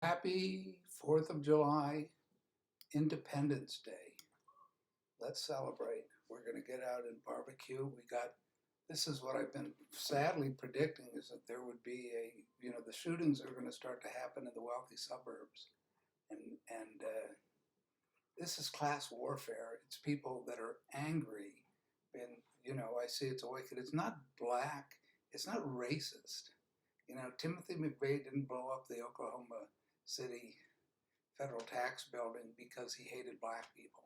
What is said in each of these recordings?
Happy 4th of July, Independence Day. Let's celebrate. We're going to get out and barbecue. This is what I've been sadly predicting is that there would be the shootings are going to start to happen in the wealthy suburbs. And this is class warfare. It's people that are angry. And, I see it's awakened. It's not black. It's not racist. Timothy McVeigh didn't blow up the Oklahoma City federal tax building because he hated black people.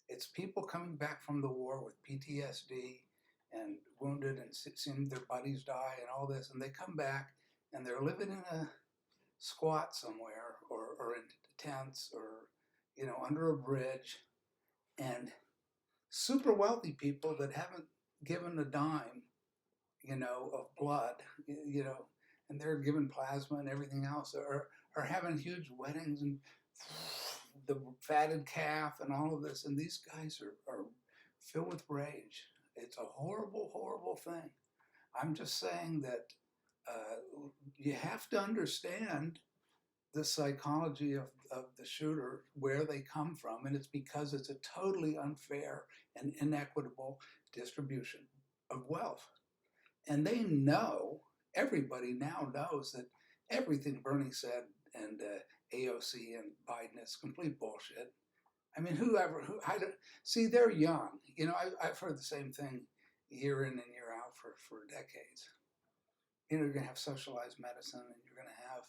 It's people coming back from the war with PTSD and wounded and seeing their buddies die and all this, and they come back and they're living in a squat somewhere or in tents or under a bridge, and super wealthy people that haven't given a dime of blood, and they're given plasma and everything else, are having huge weddings and the fatted calf and all of this. And these guys are filled with rage. It's a horrible, horrible thing. I'm just saying that you have to understand the psychology of the shooter, where they come from, and it's because it's a totally unfair and inequitable distribution of wealth. And they know, everybody now knows that everything Bernie said and AOC and Biden is complete bullshit. I mean, see, they're young. I've heard the same thing year in and year out for decades. You're going to have socialized medicine, and you're going to have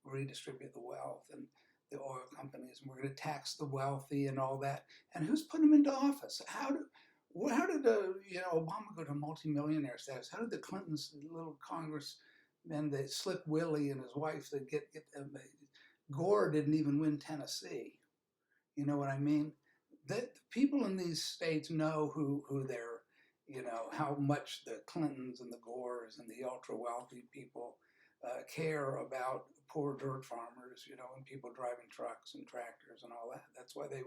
redistribute the wealth and the oil companies, and we're going to tax the wealthy and all that. And who's putting them into office? How did Obama go to multimillionaire status? How did the Clintons, the little congressmen, the Slick Willie and his wife, that get them? Gore didn't even win Tennessee. You know what I mean? That people in these states know who they're, how much the Clintons and the Gores and the ultra wealthy people care about poor dirt farmers, and people driving trucks and tractors and all that. That's why they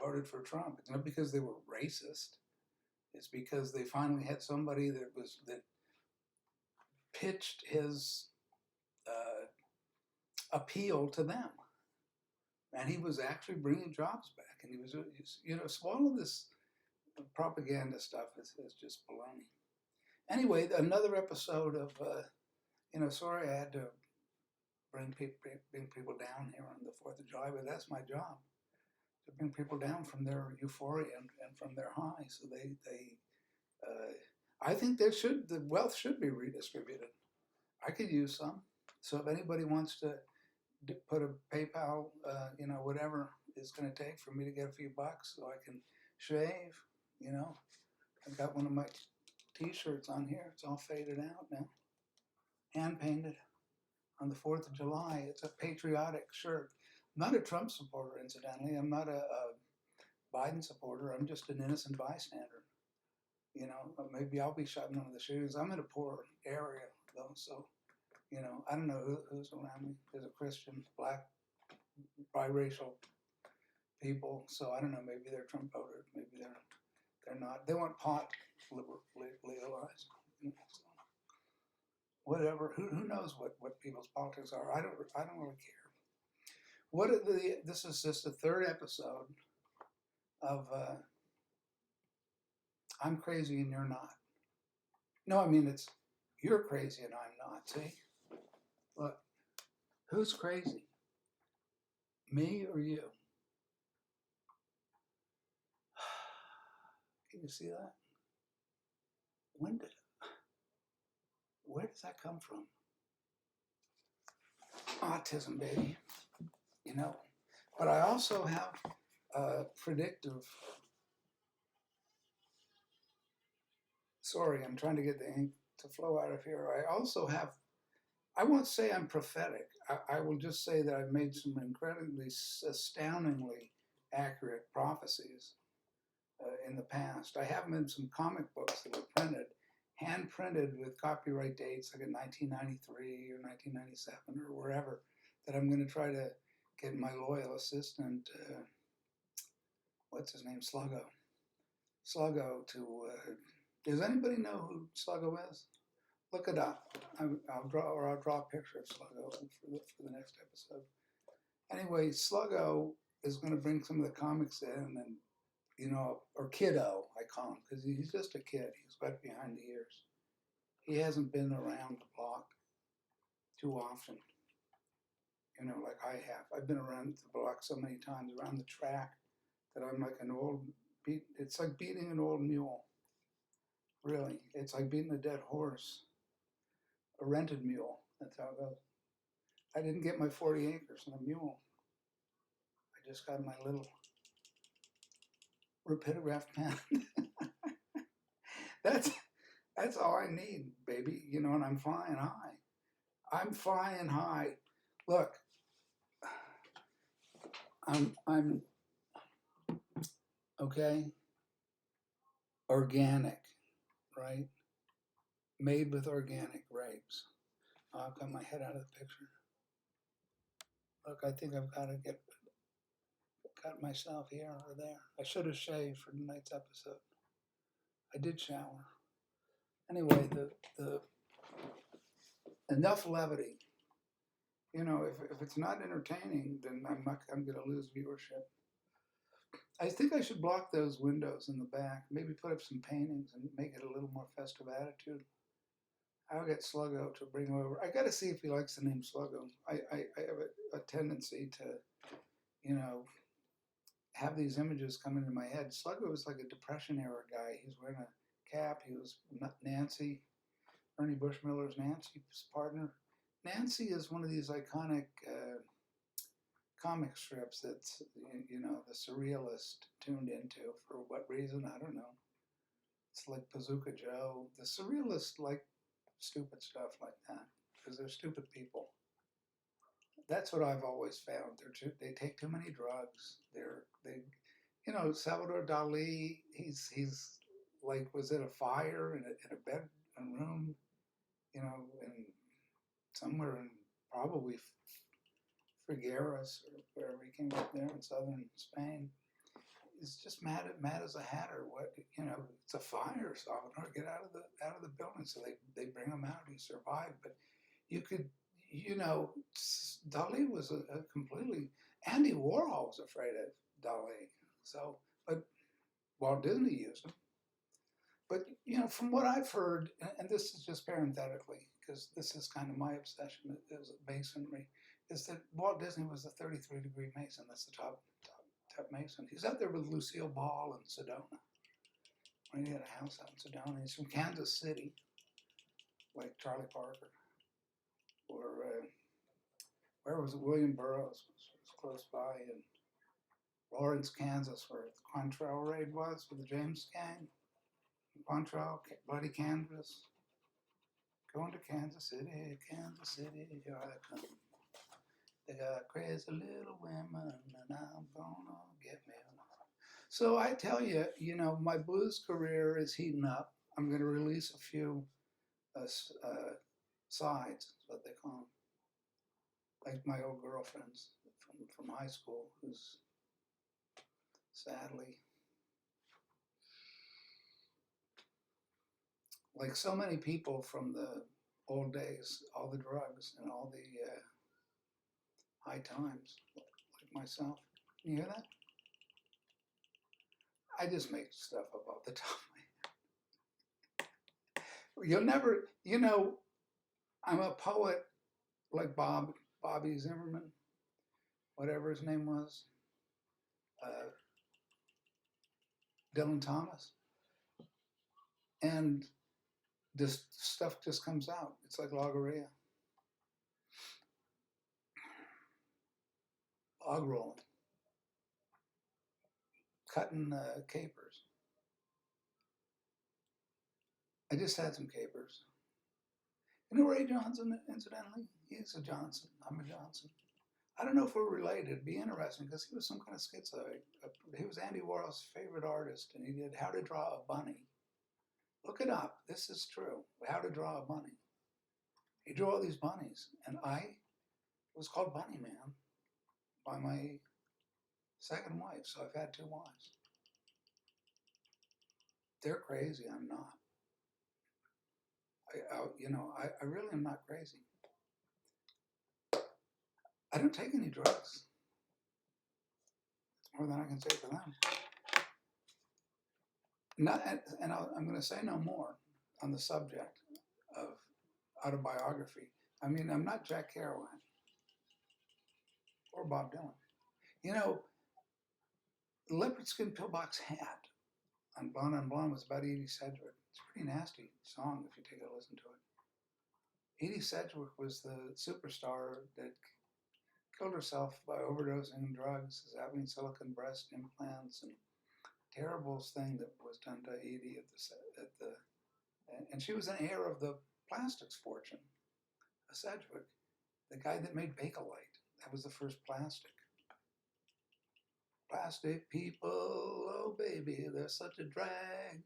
voted for Trump. It's not because they were racist. It's because they finally had somebody that pitched his appeal to them, and he was actually bringing jobs back. And he was, so all of this propaganda stuff is just baloney. Anyway, another episode of, sorry I had to bring people down here on the 4th of July, but that's my job, to bring people down from their euphoria and from their high. So I think the wealth should be redistributed. I could use some. So if anybody wants to put a PayPal, whatever it's going to take for me to get a few bucks so I can shave, I've got one of my T-shirts on here. It's all faded out now, hand painted on the 4th of July. It's a patriotic shirt. I'm not a Trump supporter, incidentally. I'm not a Biden supporter. I'm just an innocent bystander. Maybe I'll be shot in one of the shootings. I'm in a poor area, though, so, I don't know who's around me. There's a Christian, black, biracial people, so I don't know. Maybe they're Trump voters. Maybe they're not. They want pot legalized. So whatever. Who knows what people's politics are? I don't really care. This is just the third episode of I'm crazy and you're not. No, I mean it's you're crazy and I'm not. See, look, who's crazy? Me or you? Can you see that? Where does that come from? Autism, baby. But I also have predictive. Sorry, I'm trying to get the ink to flow out of here. I won't say I'm prophetic. I will just say that I've made some incredibly, astoundingly accurate prophecies in the past. I have them in some comic books that were hand printed with copyright dates like in 1993 or 1997 or wherever, that I'm going to try to get my loyal assistant, what's his name, Sluggo to, does anybody know who Sluggo is? Look it up. I'll draw a picture of Sluggo for the next episode. Anyway, Sluggo is going to bring some of the comics in, and or Kiddo, I call him, because he's just a kid. He's wet behind the ears. He hasn't been around the block too often, like I have. I've been around the block so many times, around the track, that I'm like an old it's like beating an old mule. Really, it's like beating a dead horse, a rented mule. That's how it goes. I didn't get my 40 acres and a mule. I just got my little rapidograph pen. that's that's all I need, baby. And I'm flying high. I'm flying high. Look, I'm okay. Organic, right? Made with organic grapes. I've got my head out of the picture. Look, I think I've got to cut myself here or there. I should have shaved for tonight's episode. I did shower. Anyway, the enough levity. If it's not entertaining, then I'm going to lose viewership. I think I should block those windows in the back. Maybe put up some paintings and make it a little more festive attitude. I'll get Sluggo to bring over. I got to see if he likes the name Sluggo. I have a tendency to, have these images come into my head. Sluggo was like a Depression era guy. He's wearing a cap. He was Nancy, Ernie Bushmiller's Nancy's partner. Nancy is one of these iconic comic strips that's, the surrealist tuned into. For what reason? I don't know. It's like Bazooka Joe. The surrealists like stupid stuff like that because they're stupid people. That's what I've always found. They take too many drugs. Salvador Dali. He's like was in a fire in a room, in somewhere in probably Figueras or wherever he came up there in southern Spain. He's just mad as a hatter. It's a fire, Salvador. Get out of the building. So they bring him out. He survived, but you could. Dali was a completely. Andy Warhol was afraid of Dali. So, but Walt Disney used him. But from what I've heard, and this is just parenthetically, because this is kind of my obsession is masonry, is that Walt Disney was a 33-degree Mason. That's the top Mason. He's out there with Lucille Ball in Sedona. He had a house out in Sedona. He's from Kansas City, like Charlie Parker, or where was it? William Burroughs was close by, and Lawrence, Kansas, where the Quantrell raid was with the James gang. Quantrell, bloody canvas. Going to Kansas City, here I come. They got crazy little women, and I'm gonna get me. So I tell you, my blues career is heating up. I'm going to release a few sides, is what they call them. Like my old girlfriends from high school, who's sadly, like so many people from the old days, all the drugs and all the high times, like myself. You hear that? I just make stuff up off the top of my head. You'll never, I'm a poet like Bobby Zimmerman, whatever his name was, Dylan Thomas, and this stuff just comes out. It's like logorrhea, log rolling, cutting capers. I just had some capers. Ray Johnson, incidentally? He's a Johnson. I'm a Johnson. I don't know if we're related. It'd be interesting because he was some kind of schizoid. He was Andy Warhol's favorite artist, and he did How to Draw a Bunny. Look it up. This is true. How to Draw a Bunny. He drew all these bunnies, and it was called Bunny Man by my second wife. So I've had 2 wives. They're crazy. I'm not. I really am not crazy. I don't take any drugs. It's more than I can say for them. Not, and I'm going to say no more on the subject of autobiography. I mean, I'm not Jack Kerouac or Bob Dylan. You know, the leopard skin pillbox hat on Blonde was about Edie Sedgwick. It's a pretty nasty song if you take a listen to it. Edie Sedgwick was the superstar that killed herself by overdosing on drugs, having silicone breast implants, and terrible thing that was done to Edie and she was an heir of the plastics fortune, Sedgwick, the guy that made Bakelite. That was the first plastic. Plastic people, oh baby, they're such a drag.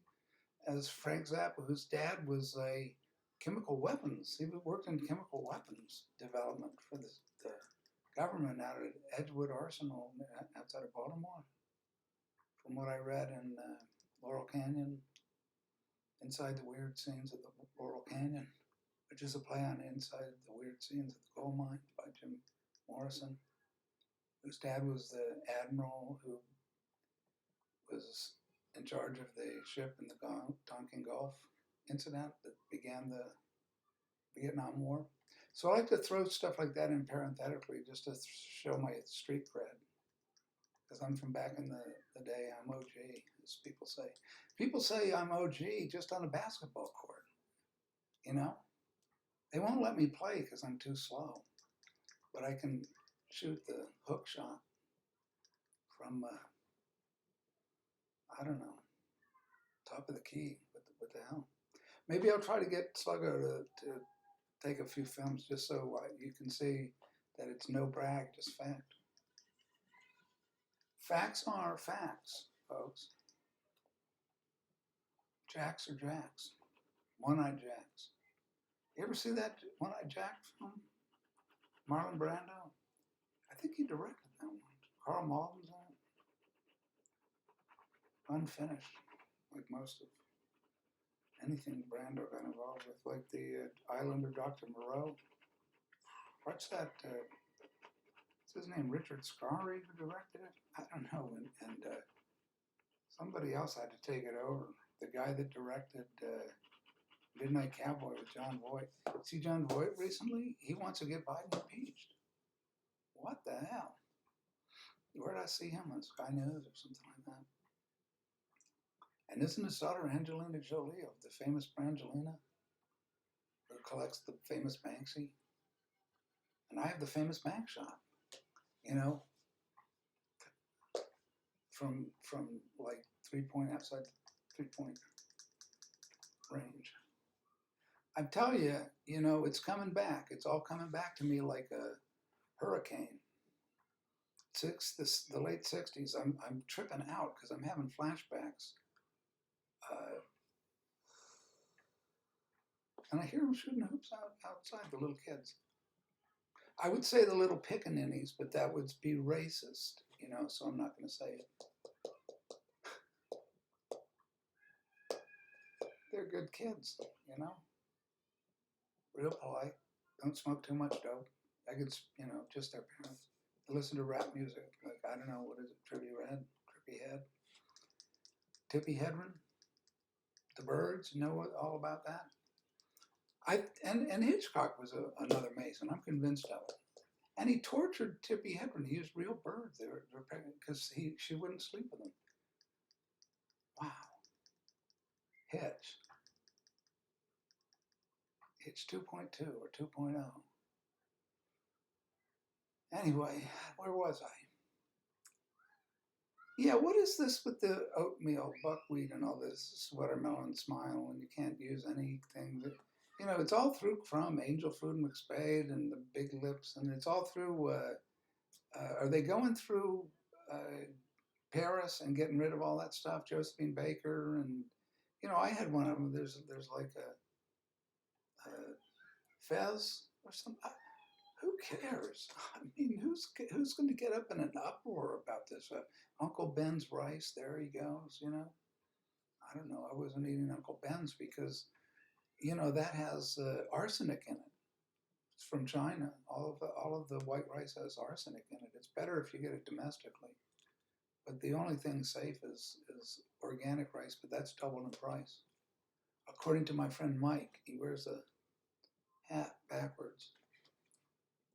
As Frank Zappa, whose dad was a chemical weapons, he worked in chemical weapons development for the government out at Edgewood Arsenal outside of Baltimore. From what I read in Laurel Canyon, inside the weird scenes of the Laurel Canyon, which is a play on Inside the Weird Scenes of the Coal Mine by Jim Morrison, whose dad was the admiral who was in charge of the ship in the Tonkin Gulf incident that began the Vietnam War. So I like to throw stuff like that in parenthetically just to show my street cred. Because I'm from back in the day, I'm OG, as people say. People say I'm OG just on a basketball court, you know? They won't let me play because I'm too slow. But I can shoot the hook shot from, I don't know, top of the key. What the hell? Maybe I'll try to get Sluggo to take a few films just so you can see that it's no brag, just fact. Facts are facts, folks. Jacks are jacks. One-eyed jacks. You ever see that One-Eyed Jack film? Marlon Brando? I think he directed that one. Carl Malden's in it. Unfinished, like most of anything Brando got involved with, like the Island of Dr. Moreau. What's that? What's his name? Richard Scarry who directed it? I don't know. And somebody else had to take it over. The guy that directed Midnight Cowboy with John Voight. See John Voight recently? He wants to get Biden impeached. What the hell? Where did I see him on Sky News or something like that? And isn't his daughter Angelina Jolie of the famous Brangelina, who collects the famous Banksy? And I have the famous bank shot, you know, from like 3-point outside 3-point range. I tell you, you know, it's coming back. It's all coming back to me like a hurricane. The late '60s. I'm tripping out because I'm having flashbacks. And I hear them shooting hoops outside, the little kids. I would say the little pickaninnies, but that would be racist, you know, so I'm not going to say it. They're good kids, you know, real polite. Don't smoke too much dope. I could, you know, just their parents. They listen to rap music, like, I don't know, what is it, Trippy Head, Tippy Hedren, the Birds, you know all about that? And Hitchcock was another Mason. I'm convinced of it. And he tortured Tippy Hedren. He used real birds. They were pregnant because she wouldn't sleep with him. Wow. Hitch. Hitch 2.2 or 2.0. Anyway, where was I? Yeah, what is this with the oatmeal, buckwheat, and all this watermelon smile when you can't use anything that, you know, it's all through from Angel Food McSpade and the Big Lips, and it's all through, are they going through Paris and getting rid of all that stuff? Josephine Baker, and, you know, I had one of them. There's like a Fez or something. Who cares? I mean, who's going to get up in an uproar about this? Uncle Ben's rice, there he goes, you know. I don't know. I wasn't eating Uncle Ben's because you know, that has arsenic in it. It's from China. All of the white rice has arsenic in it. It's better if you get it domestically. But the only thing safe is organic rice, but that's double in price. According to my friend Mike, he wears a hat backwards,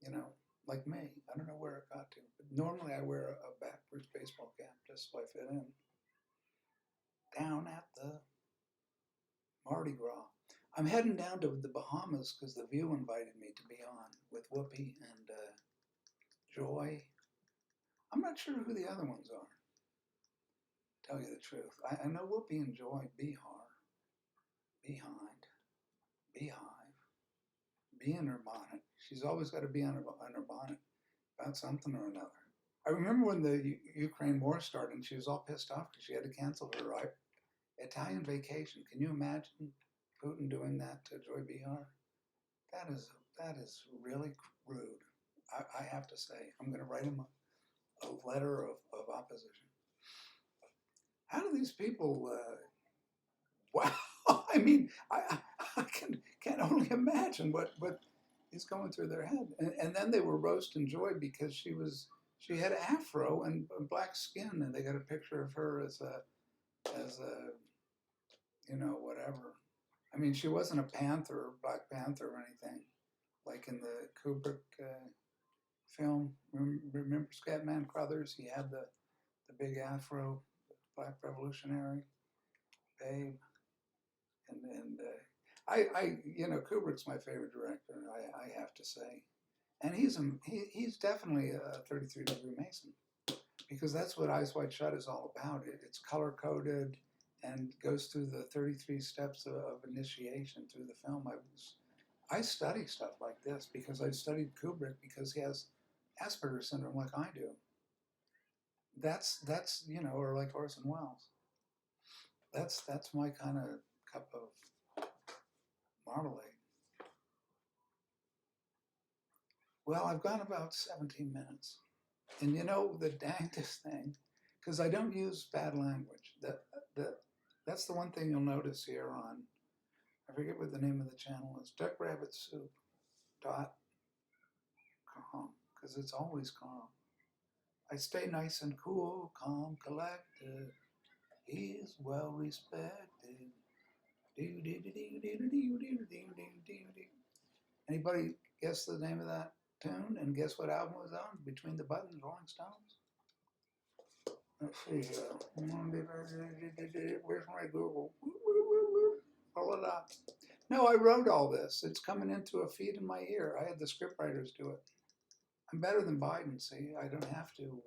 you know, like me. I don't know where it got to, but normally I wear a backwards baseball cap just so I fit in. Down at the Mardi Gras. I'm heading down to the Bahamas because The View invited me to be on with Whoopi and Joy. I'm not sure who the other ones are, to tell you the truth. I know Whoopi and Joy, Bihar, Behind, Beehive, Bee in her bonnet. She's always got to be on her bonnet about something or another. I remember when the Ukraine war started and she was all pissed off because she had to cancel her Italian vacation. Can you imagine Putin doing that to Joy Behar? That is really rude. I have to say, I'm going to write him a letter of opposition. How do these people? Wow, I mean, I can only imagine what is going through their head. And then they were roasting Joy because she had afro and black skin, and they got a picture of her as a you know, whatever. I mean, she wasn't a panther or Black Panther or anything like in the Kubrick film. Remember Scatman Crothers? He had the big afro, Black Revolutionary, babe, and I you know, Kubrick's my favorite director. I have to say, and he's definitely a 33-degree Mason, because that's what Eyes Wide Shut is all about. It's color coded and goes through the 33 steps of initiation through the film. I study stuff like this because I studied Kubrick because he has Asperger's syndrome like I do. That's you know, or like Orson Welles. That's my kind of cup of marmalade. Well, I've gone about 17 minutes. And you know the dangest thing, because I don't use bad language. That's the one thing you'll notice here on, I forget what the name of the channel is, duckrabbitsoup.com, because it's always calm. I stay nice and cool, calm, collected. He's well respected. Anybody guess the name of that tune? And guess what album was on? Between the Buttons, Rolling Stones? Let's see. Where's my Google? Pull it up. No, I wrote all this. It's coming into a feed in my ear. I had the scriptwriters do it. I'm better than Biden, see? I don't have to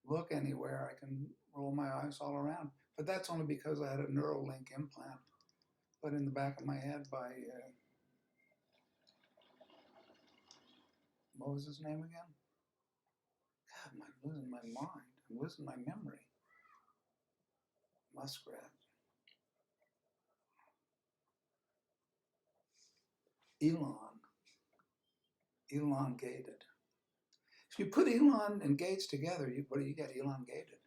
look anywhere. I can roll my eyes all around. But that's only because I had a Neuralink implant put in the back of my head by, what was his name again? God, I'm losing my mind. I'm losing my memory. Muskrat. Elongated. If you put Elon and Gates together, what do you get? Elongated.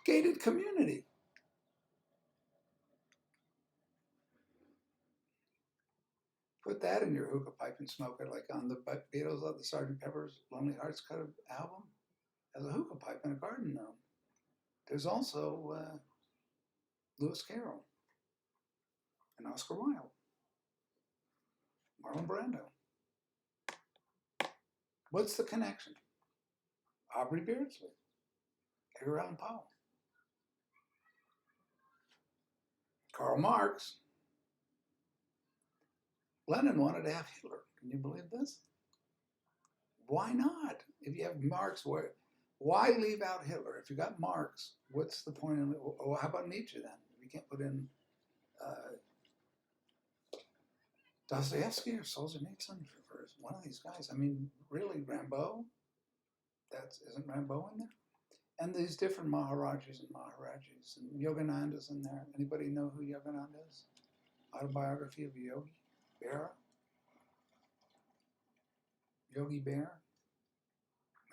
Gated community. Put that in your hookah pipe and smoke it, like on the Beatles of the Sgt. Pepper's Lonely Hearts Club album, as a hookah pipe in a garden gnome. There's also Lewis Carroll and Oscar Wilde, Marlon Brando. What's the connection? Aubrey Beardsley, Edgar Allan Poe, Karl Marx. Lenin wanted to have Hitler. Can you believe this? Why not? If you have Marx, why leave out Hitler? If you got Marx, what's the point? Well, how about Nietzsche then? If you can't put in Dostoevsky or Solzhenitsyn for one of these guys. I mean, really, Rimbaud? Isn't Rimbaud in there? And these different Maharajis and Maharajis. And Yogananda's in there. Anybody know who Yogananda is? Autobiography of a Yogi? Berra? Yogi Berra?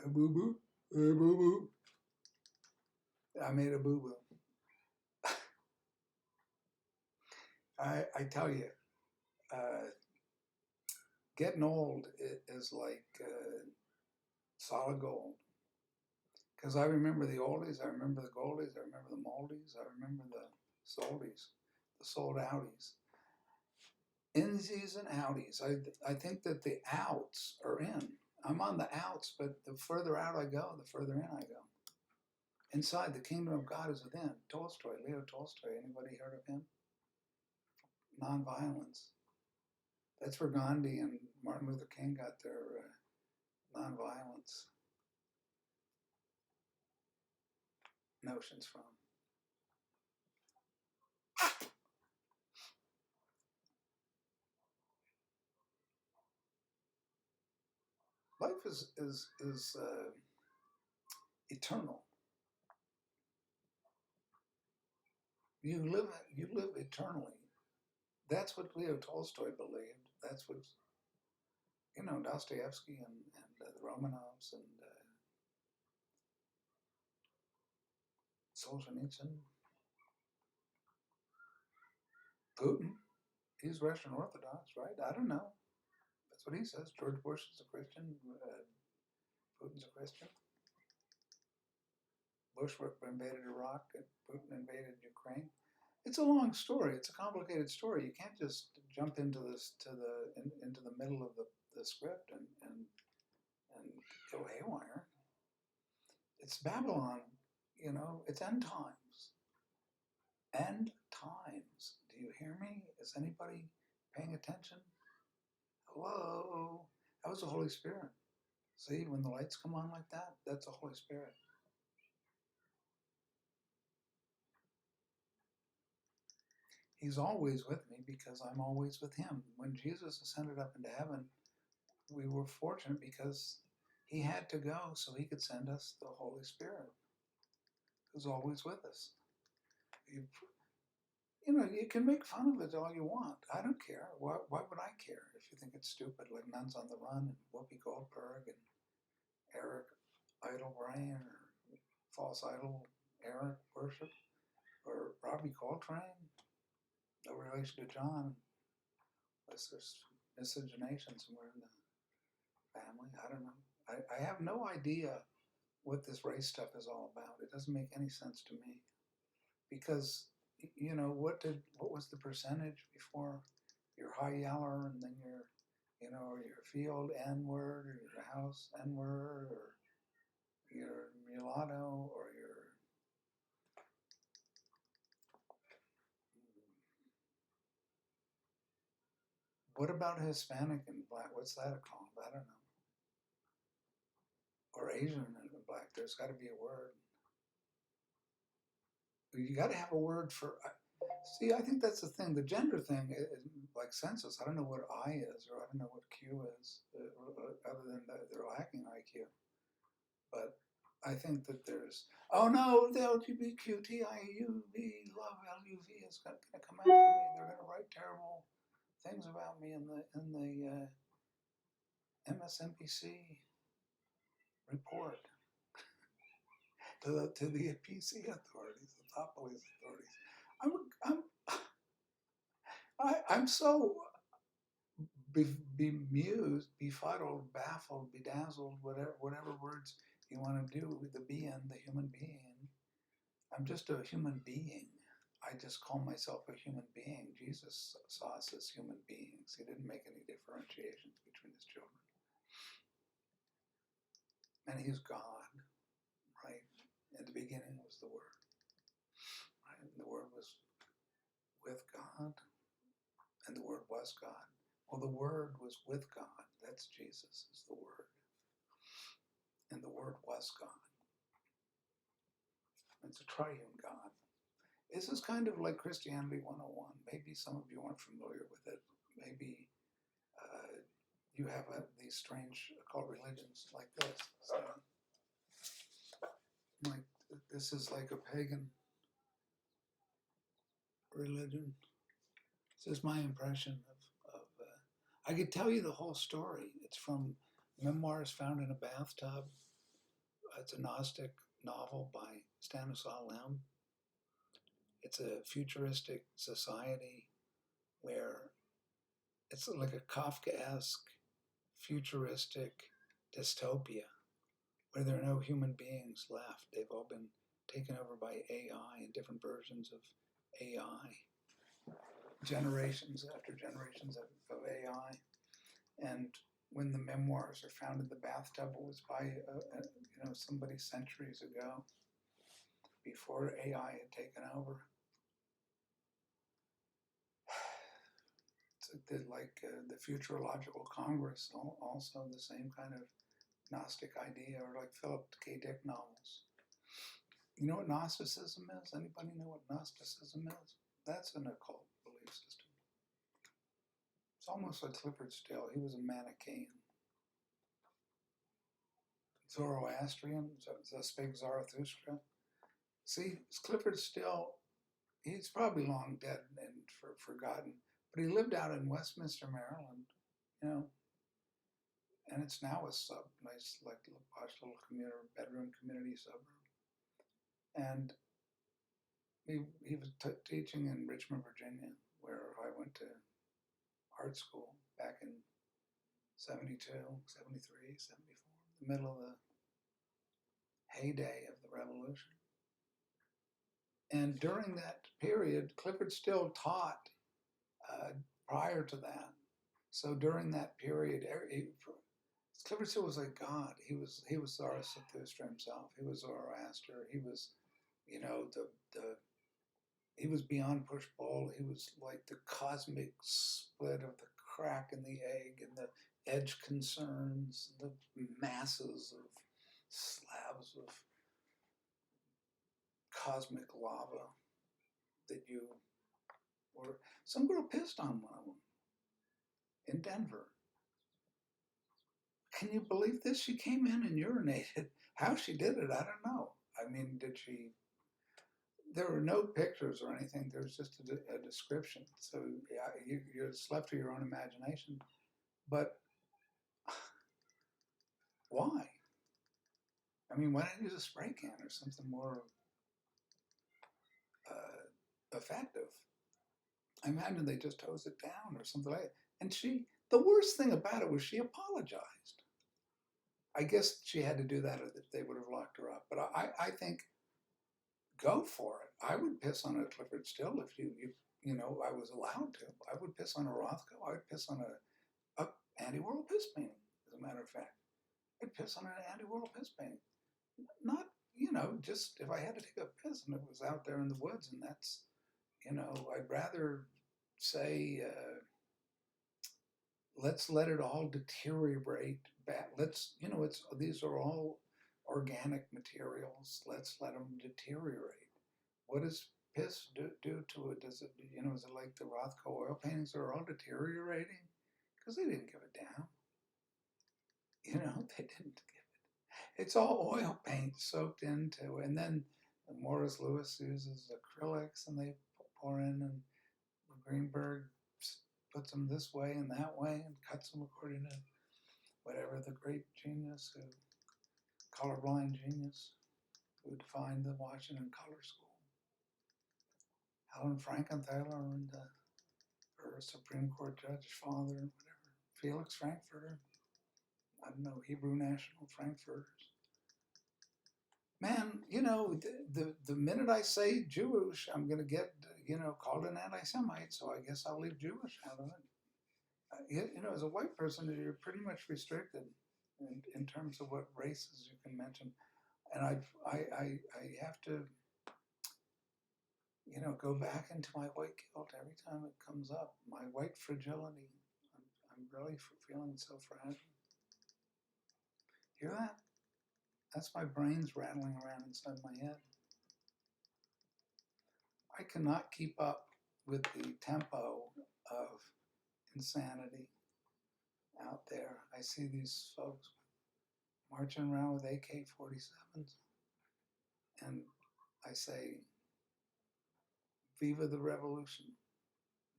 A boo-boo? A boo-boo? I made a boo-boo. I tell you, getting old is like solid gold. Because I remember the oldies, I remember the goldies, I remember the moldies, I remember the soldies, the sold outies. Insies and outies. I think that the outs are in. I'm on the outs, but the further out I go, the further in I go. Inside, the kingdom of God is within. Tolstoy, Leo Tolstoy. Anybody heard of him? Nonviolence. That's where Gandhi and Martin Luther King got their nonviolence notions from. Life is eternal. You live eternally. That's what Leo Tolstoy believed. That's what Dostoevsky and the Romanovs and Solzhenitsyn, Putin. He's Russian Orthodox, right? I don't know. That's what he says. George Bush is a Christian. Putin's a Christian. Bush invaded Iraq and Putin invaded Ukraine. It's a long story. It's a complicated story. You can't just jump into this into the middle of the script and go haywire. It's Babylon, it's end times. End times. Do you hear me? Is anybody paying attention? Hello? That was the Holy Spirit. See, when the lights come on like that, that's the Holy Spirit. He's always with me because I'm always with him. When Jesus ascended up into heaven, we were fortunate because he had to go so he could send us the Holy Spirit, who's always with us. You can make fun of it all you want. I don't care. Why would I care if you think it's stupid? Like Nuns on the Run and Whoopi Goldberg and Eric Idle Brain or False Idol Eric Worship or Robbie Coltrane. No relation to John, unless there's miscegenation somewhere in the family. I don't know. I have no idea what this race stuff is all about. It doesn't make any sense to me because what was the percentage before your high yeller and then your field N word or your house N word or your mulatto or your what about Hispanic and black? What's that called? I don't know. Or Asian and black. There's got to be a word. You got to have a word for. See, I think that's the thing. The gender thing is like census. I don't know what I is, or I don't know what Q is, other than that they're lacking IQ. But I think that there's. Oh no, the LGBTQTIUV love LUV is going to come after me. They're going to write terrible things about me in the MSNBC report to the PC authorities, the top police authorities. I'm I'm I'm so bemused, befuddled, baffled, bedazzled, whatever words you want to do with the being, the human being. I'm just a human being. I just call myself a human being. Jesus saw us as human beings. He didn't make any differentiations between his children. And he's God, right? In the beginning was the Word, right? And the Word was with God, and the Word was God. Well, the Word was with God. That's Jesus, is the Word. And the Word was God. It's a triune God. This is kind of like Christianity 101. Maybe some of you aren't familiar with it. Maybe you have these strange occult religions like this. So, like this is like a pagan religion. This is my impression of I could tell you the whole story. It's from Memoirs Found in a Bathtub. It's a Gnostic novel by Stanislaw Lem. It's a futuristic society where it's like a Kafkaesque, futuristic dystopia where there are no human beings left. They've all been taken over by AI and different versions of AI, generations after generations of AI. And when the memoirs are found in the bathtub, it was by somebody centuries ago, before AI had taken over. The Futurological Congress, also the same kind of Gnostic idea, or like Philip K. Dick novels. You know what Gnosticism is? Anybody know what Gnosticism is? That's an occult belief system. It's almost like Clifford Still. He was a Manichaean. Zoroastrian, speak Zarathustra. See, Clifford Still, he's probably long dead and forgotten, but he lived out in Westminster, Maryland, you know, and it's now a nice, like, posh little bedroom community suburb. And he was teaching in Richmond, Virginia, where I went to art school back in 72, 73, 74, the middle of the heyday of the revolution. And during that period, Clifford Still taught prior to that. So during that period, Clifford Still was like God. He was Zarathustra himself. He was Zoroaster. He was, you know, he was beyond push pull. He was like the cosmic split of the crack in the egg and the edge concerns, the masses of slabs of cosmic lava that you were. Some girl pissed on one of them in Denver. Can you believe this? She came in and urinated. How she did it, I don't know. I mean, did she? There were no pictures or anything. There was just a description. So yeah, you're left to your own imagination. But why? I mean, why not use a spray can or something more effective? I imagine they just hose it down or something like that. And the worst thing about it was she apologized. I guess she had to do that or they would have locked her up. But I think go for it. I would piss on a Clifford Still if I was allowed to. I would piss on a Rothko. I would piss on a Andy Warhol piss painting, as a matter of fact. I'd piss on an Andy Warhol piss painting. Not, just if I had to take a piss and it was out there in the woods, and that's, I'd rather say, let's let it all deteriorate back. These are all organic materials. Let's let them deteriorate. What does piss do to it? Is it like the Rothko oil paintings that are all deteriorating? Because they didn't give a damn. They didn't give it. It's all oil paint soaked into, and then Morris Lewis uses acrylics, and they pour in, and Greenberg puts them this way and that way, and cuts them according to whatever the great genius, colorblind genius, who defined the Washington Color School. Helen Frankenthaler and her Supreme Court judge father, whatever, Felix Frankfurter, I don't know, Hebrew National Frankfurters. Man, the minute I say Jewish, I'm going to get, called an anti-Semite, so I guess I'll leave Jewish out of it. As a white person, you're pretty much restricted in terms of what races you can mention. And I have to, go back into my white guilt every time it comes up. My white fragility. I'm really feeling so fragile. Hear that? That's my brains rattling around inside my head. I cannot keep up with the tempo of insanity out there. I see these folks marching around with AK-47s, and I say, Viva the revolution.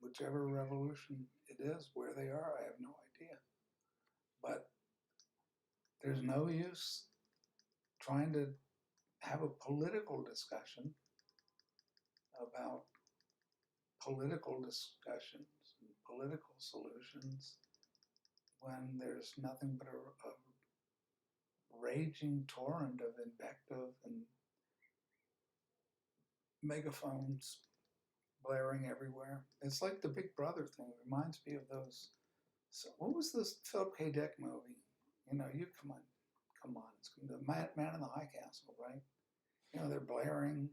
Whichever revolution it is, where they are, I have no idea. But there's no use trying to have a political discussion about political discussions political solutions when there's nothing but a raging torrent of invective and megaphones blaring everywhere. It's like the Big Brother thing. It reminds me of those. So what was this Philip K. Dick movie? You know, you come on. It's the Man in the High Castle, right? You know, they're blaring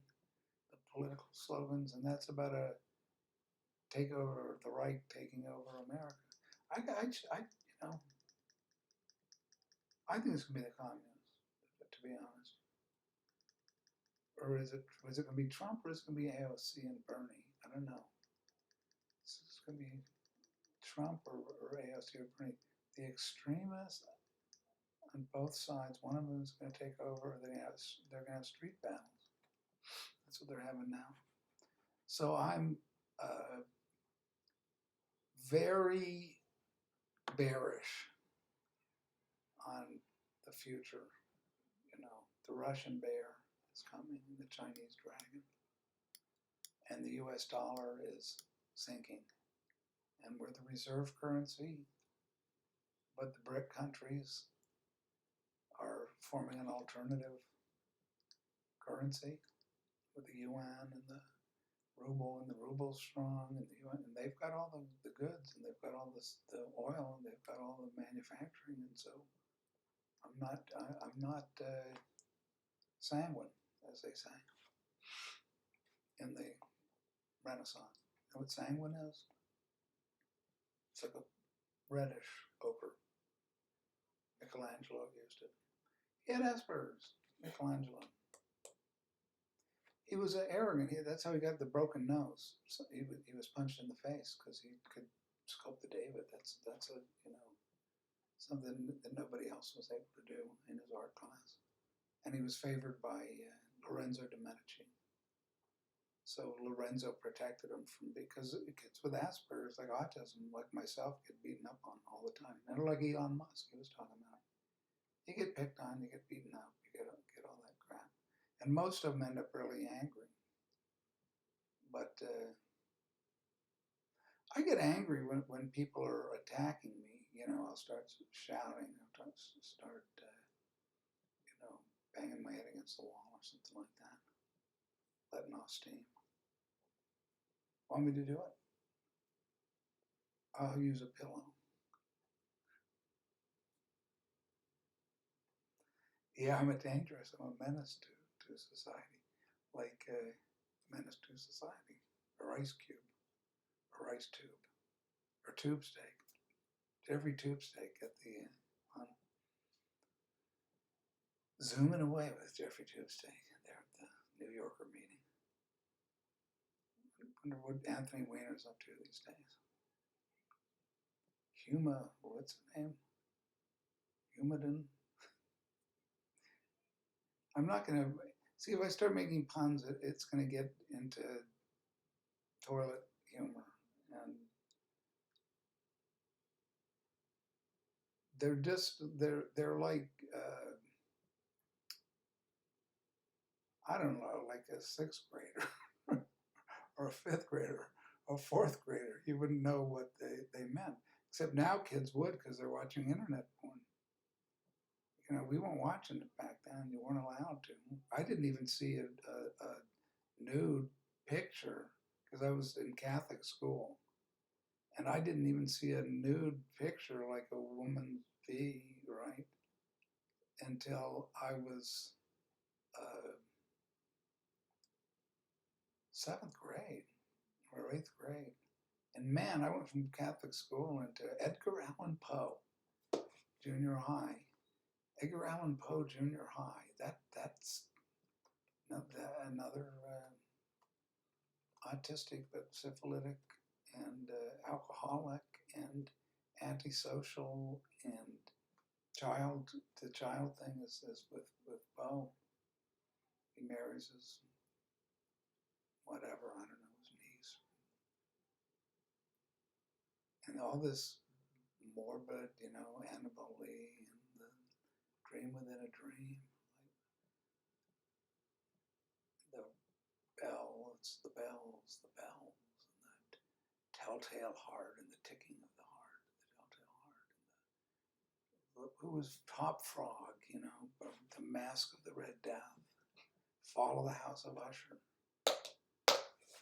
the political slogans, and that's about a takeover, the right taking over America. You know, I think it's gonna be the communists, to be honest. Or is it gonna be Trump, or is it gonna be AOC and Bernie? I don't know. It's gonna be Trump or AOC or Bernie. The extremists on both sides. One of them is going to take over. They're going to have street battles. That's what they're having now. So I'm very bearish on the future. You know, the Russian bear is coming, the Chinese dragon, and the U.S. dollar is sinking, and we're the reserve currency. But the BRIC countries are forming an alternative currency with the yuan and the ruble, and the ruble's strong, and the yuan, and they've got all the goods, and they've got all the oil, and they've got all the manufacturing, and so I'm not sanguine, as they say in the Renaissance. You know what sanguine is? It's like a reddish ochre. Michelangelo used it. He had Asperger's. Michelangelo. He was arrogant. That's how he got the broken nose. So he was punched in the face because he could sculpt the David. That's a something that nobody else was able to do in his art class. And he was favored by Lorenzo de Medici. So Lorenzo protected him because kids with Asperger's, like autism, like myself, get beaten up on all the time. And like Elon Musk, he was talking about. You get picked on, you get beaten up, you get all that crap. And most of them end up really angry. But I get angry when people are attacking me. You know, I'll start shouting, I'll start, banging my head against the wall or something like that, letting off steam. Want me to do it? I'll use a pillow. Yeah, I'm dangerous. I'm a menace to society, like menace to society, or ice cube, or ice tube, or tube steak. Every tube steak at the on zooming away with Jeffrey Tube Steak there at the New Yorker meeting. I wonder what Anthony Weiner's up to these days. What's her name? Humadin. I'm not going to see if I start making puns. It's going to get into toilet humor, and they're like I don't know, like a sixth grader or a fifth grader or fourth grader. You wouldn't know what they meant. Except now kids would because they're watching internet porn. You know, we weren't watching it back then. You weren't allowed to. I didn't even see a nude picture because I was in Catholic school. And I didn't even see a nude picture like a woman's V, right? Until I was seventh grade or eighth grade. And man, I went from Catholic school into Edgar Allan Poe Junior High. Edgar Allan Poe Junior High. That's another autistic but syphilitic and alcoholic and antisocial and the child thing is with Poe. He marries his whatever, I don't know, his niece. And all this morbid, Annabelle Lee and the dream within a dream. Like the bell, it's the bells, and the telltale heart and the ticking of the heart, the telltale heart, and who was Top Frog, the Mask of the Red Death, Fall of the House of Usher.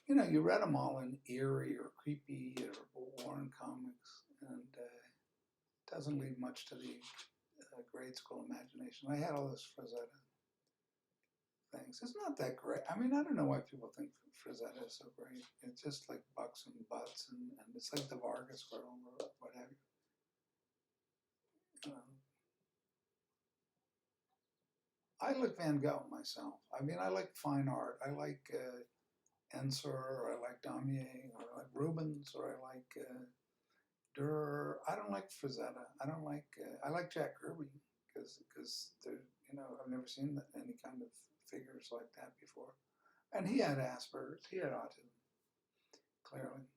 You read them all in eerie or creepy or Warren comics, and it doesn't leave much to the grade school imagination. I had all this Frazetta things. It's not that great. I mean, I don't know why people think Frazetta is so great. It's just like bucks and butts, and it's like the Vargas girl or what have you. I like Van Gogh myself. I mean, I like fine art. I like Ensor, or I like Damier, or I like Rubens, or I like Durer. I don't like Frazetta. I don't like. I like Jack Kirby because I've never seen any kind of figures like that before. And he had Asperger's. He had autism, clearly.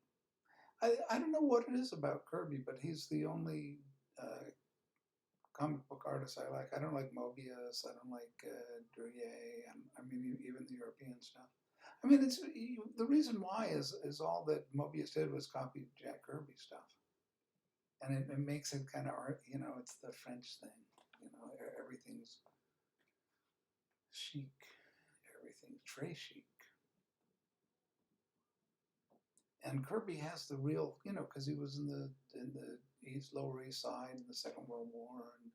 I don't know what it is about Kirby, but he's the only comic book artist I like. I don't like Mobius. I don't like Duryea. I mean, even the European stuff. I mean, the reason why is all that Mobius did was copy Jack Kirby stuff, and it makes it kind of art. It's the French thing. Everything's chic. Everything's très chic. And Kirby has the real, because he was in the Lower East Side in the Second World War, and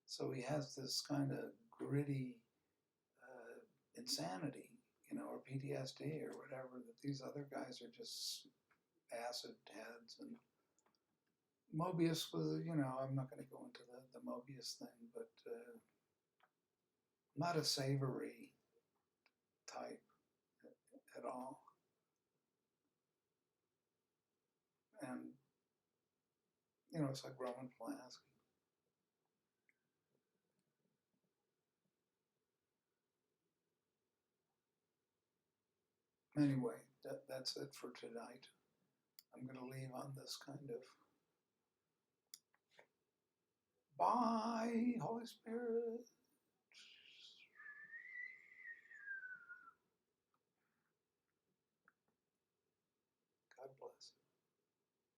so he has this kind of gritty insanity, or PTSD or whatever, that these other guys are just acid heads. And Mobius was, I'm not going to go into the Mobius thing, but not a savory type at all. And, it's like Roman Polanski. Anyway, that's it for tonight. I'm going to leave on this kind of bye, Holy Spirit. God bless.